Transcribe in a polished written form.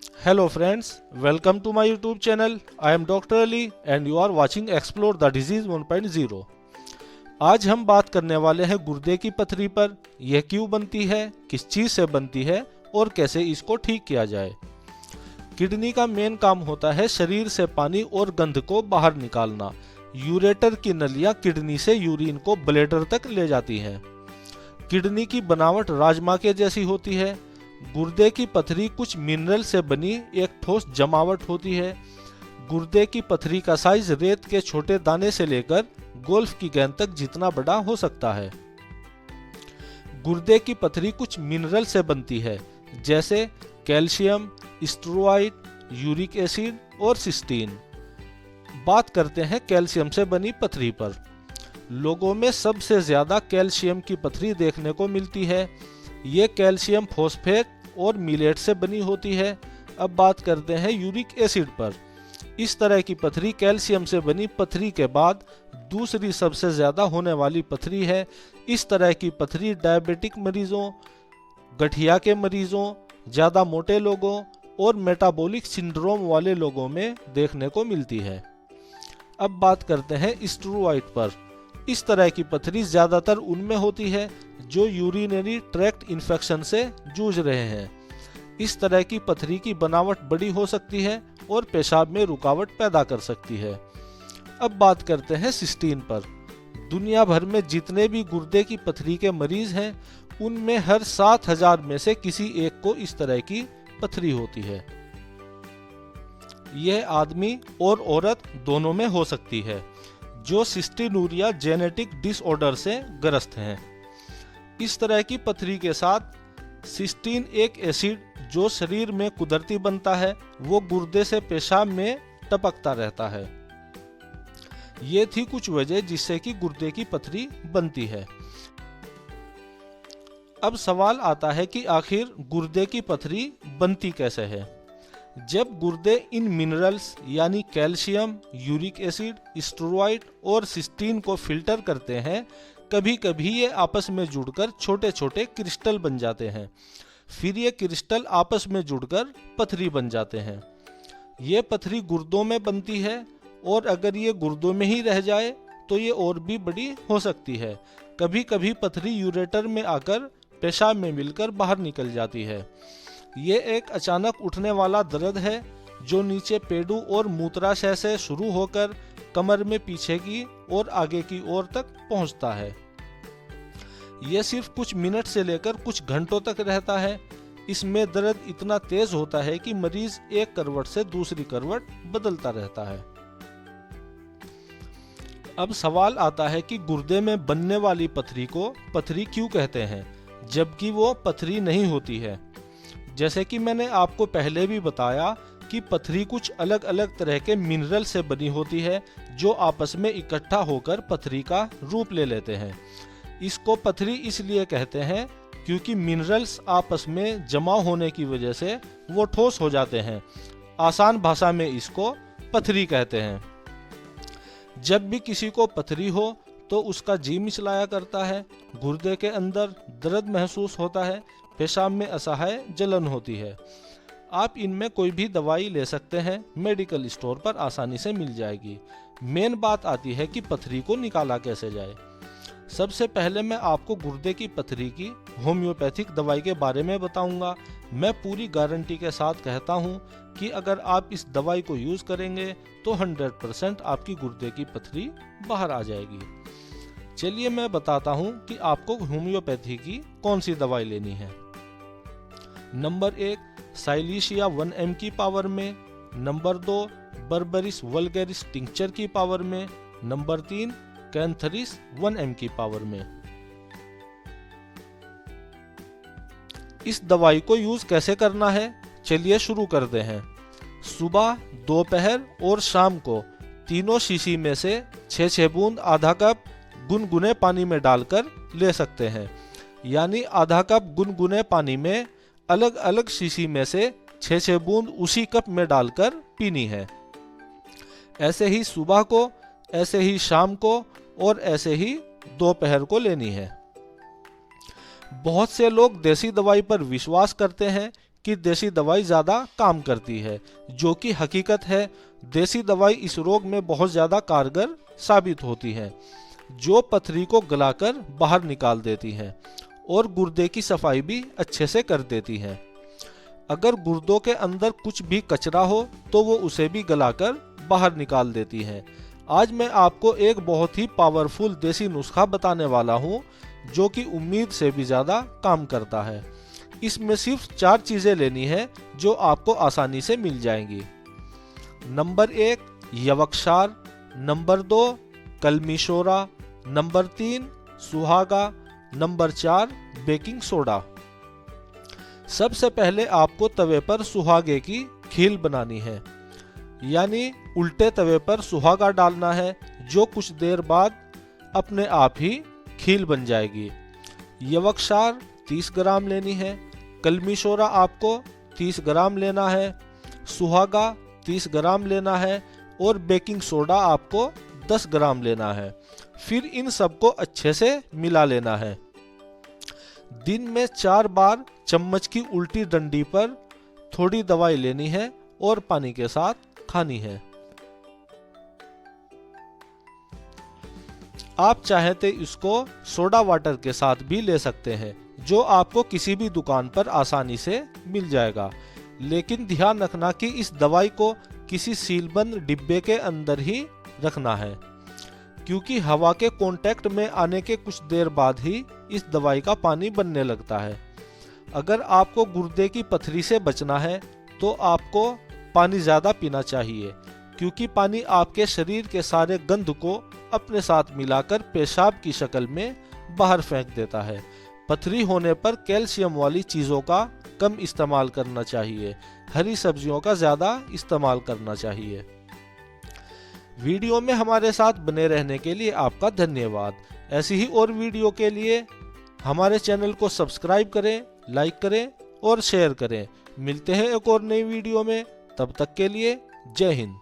Hello friends, welcome to my YouTube channel. I am Dr. Ali and you are watching Explore the Disease 1.0। आज हम बात करने वाले हैं गुर्दे की पथरी पर। यह क्यों बनती है, किस चीज़ से बनती है और कैसे इसको ठीक किया जाए। किडनी का मेन काम होता है शरीर से पानी और गंध को बाहर निकालना। यूरेटर की नलियां किडनी से यूरिन को ब्लैडर तक ले जाती हैं। किडनी की बनावट राजमा के जैसी होती है। गुर्दे की पथरी कुछ मिनरल से बनी एक ठोस जमावट होती है। गुर्दे की पथरी का साइज रेत के छोटे दाने से लेकर गोल्फ की गेंद तक जितना बड़ा हो सकता है। गुर्दे की पथरी कुछ मिनरल से बनती है, जैसे कैल्शियम, स्टेरॉइड, यूरिक एसिड और सिस्टीन। बात करते हैं कैल्शियम से बनी पथरी पर। लोगों में सबसे ज्यादा कैल्शियम की पथरी देखने को मिलती है। ये कैल्शियम फॉस्फेट और मिलेट से बनी होती है। अब बात करते हैं यूरिक एसिड पर। इस तरह की पथरी कैल्शियम से बनी पथरी के बाद दूसरी सबसे ज्यादा होने वाली पथरी है। इस तरह की पथरी डायबिटिक मरीजों, गठिया के मरीजों, ज्यादा मोटे लोगों और मेटाबॉलिक सिंड्रोम वाले लोगों में देखने को मिलती है। अब बात करते हैं स्टेरॉइड पर। इस तरह की पथरी ज्यादातर उनमें होती है जो यूरिनरी ट्रैक्ट इन्फेक्शन से जूझ रहे हैं। इस तरह की पथरी की बनावट बड़ी हो सकती है और पेशाब में रुकावट पैदा कर सकती है। अब बात करते हैं सिस्टीन पर। दुनिया भर में जितने भी गुर्दे की पथरी के मरीज हैं, उनमें हर 7,000 में से किसी एक को इस तरह की पथरी होती है। यह आदमी और औरत दोनों में हो सकती है, जो सिस्टीनूरिया जेनेटिक डिसऑर्डर से ग्रस्त हैं। इस तरह की पथरी के साथ सिस्टीन एक एसिड जो शरीर में कुदरती बनता है, वो गुर्दे से पेशाब में टपकता रहता है। ये थी कुछ वजह जिससे कि गुर्दे की पथरी बनती है। अब सवाल आता है कि आखिर गुर्दे की पथरी बनती कैसे है। जब गुर्दे इन मिनरल्स यानी कैल्शियम, यूरिक एसिड, स्टेरॉइड और सिस्टीन को फिल्टर करते हैं, कभी कभी ये आपस में जुड़कर छोटे छोटे क्रिस्टल बन जाते हैं। फिर ये क्रिस्टल आपस में जुड़कर पथरी बन जाते हैं। ये पथरी गुर्दों में बनती है और अगर ये गुर्दों में ही रह जाए तो ये और भी बड़ी हो सकती है। कभी कभी पथरी यूरेटर में आकर पेशाब में मिलकर बाहर निकल जाती है। ये एक अचानक उठने वाला दर्द है जो नीचे पेडू और मूत्राशय से शुरू होकर कमर में पीछे की और आगे की ओर तक पहुंचता है। यह सिर्फ कुछ मिनट से लेकर कुछ घंटों तक रहता है। इसमें दर्द इतना तेज होता है कि मरीज एक करवट से दूसरी करवट बदलता रहता है। अब सवाल आता है कि गुर्दे में बनने वाली पथरी को पथरी क्यों कहते हैं, जबकि वो पथरी नहीं होती है। जैसे कि मैंने आपको पहले भी बताया कि पथरी कुछ अलग अलग तरह के मिनरल से बनी होती है जो आपस में इकट्ठा होकर पथरी का रूप ले लेते हैं। इसको पथरी इसलिए कहते हैं क्योंकि मिनरल्स आपस में जमा होने की वजह से वो ठोस हो जाते हैं। आसान भाषा में इसको पथरी कहते हैं। जब भी किसी को पथरी हो तो उसका जी मिचलाया करता है, गुर्दे के अंदर दर्द महसूस होता है, पेशाब में असहाय जलन होती है। आप इनमें कोई भी दवाई ले सकते हैं, मेडिकल स्टोर पर आसानी से मिल जाएगी। मेन बात आती है कि पथरी को निकाला कैसे जाए। सबसे पहले मैं आपको गुर्दे की पथरी की होम्योपैथिक दवाई के बारे में बताऊंगा। मैं पूरी गारंटी के साथ कहता हूं कि अगर आप इस दवाई को यूज करेंगे तो 100% आपकी गुर्दे की पथरी बाहर आ जाएगी। चलिए मैं बताता हूं कि आपको होम्योपैथी की कौन सी दवाई लेनी है। नंबर 1 साइलिशिया 1 mg की पावर में। नंबर 2 बर्बरिस वल्गैरिस टिंक्चर की पावर में। नंबर 3 कैंथरिस 1 mg की पावर में। इस दवाई को यूज कैसे करना है, चलिए शुरू करते हैं। सुबह, दोपहर और शाम को तीनों शीशी में से 6-6 बूंद आधा कप गुनगुने पानी में डालकर ले सकते हैं। यानी आधा कप गुनगुने पानी में अलग अलग शीशी में से 6-6 बूंद उसी कप में डालकर पीनी है। ऐसे ही सुबह को, ऐसे ही शाम को और ऐसे ही दोपहर को लेनी है। बहुत से लोग देसी दवाई पर विश्वास करते हैं कि देसी दवाई ज़्यादा काम करती है, जो कि हकीकत है। देसी दवाई इस रोग में बहुत ज़्यादा कारगर साबित होती है, जो पथरी को गलाकर बाहर निकाल देती है और गुर्दे की सफाई भी अच्छे से कर देती है। अगर गुर्दों के अंदर कुछ भी कचरा हो तो वो उसे भी गलाकर बाहर निकाल देती है। आज मैं आपको एक बहुत ही पावरफुल देसी नुस्खा बताने वाला हूँ, जो कि उम्मीद से भी ज़्यादा काम करता है। इसमें सिर्फ 4 चीज़ें लेनी है जो आपको आसानी से मिल जाएंगी। नंबर 1 यवक्षार, नंबर 2 कलमी शोरा, नंबर 3 सुहागा, नंबर 4 बेकिंग सोडा। सबसे पहले आपको तवे पर सुहागे की खील बनानी है, यानी उल्टे तवे पर सुहागा डालना है, जो कुछ देर बाद अपने आप ही खील बन जाएगी। यवक्षार 30 ग्राम लेनी है, कलमी शोरा आपको 30 ग्राम लेना है, सुहागा 30 ग्राम लेना है और बेकिंग सोडा आपको 10 ग्राम लेना है। फिर इन सबको अच्छे से मिला लेना है। दिन में 4 बार चम्मच की उल्टी डंडी पर थोड़ी दवाई लेनी है और पानी के साथ खानी है। आप चाहे तो इसको सोडा वाटर के साथ भी ले सकते हैं, जो आपको किसी भी दुकान पर आसानी से मिल जाएगा। लेकिन ध्यान रखना कि इस दवाई को किसी सीलबंद डिब्बे के अंदर ही रखना है, क्योंकि हवा के कांटेक्ट में आने के कुछ देर बाद ही इस दवाई का पानी बनने लगता है। अगर आपको गुर्दे की पथरी से बचना है तो आपको पानी ज़्यादा पीना चाहिए, क्योंकि पानी आपके शरीर के सारे गंध को अपने साथ मिलाकर पेशाब की शक्ल में बाहर फेंक देता है। पथरी होने पर कैल्शियम वाली चीज़ों का कम इस्तेमाल करना चाहिए, हरी सब्जियों का ज़्यादा इस्तेमाल करना चाहिए। वीडियो में हमारे साथ बने रहने के लिए आपका धन्यवाद। ऐसी ही और वीडियो के लिए हमारे चैनल को सब्सक्राइब करें, लाइक करें और शेयर करें। मिलते हैं एक और नई वीडियो में, तब तक के लिए जय हिंद।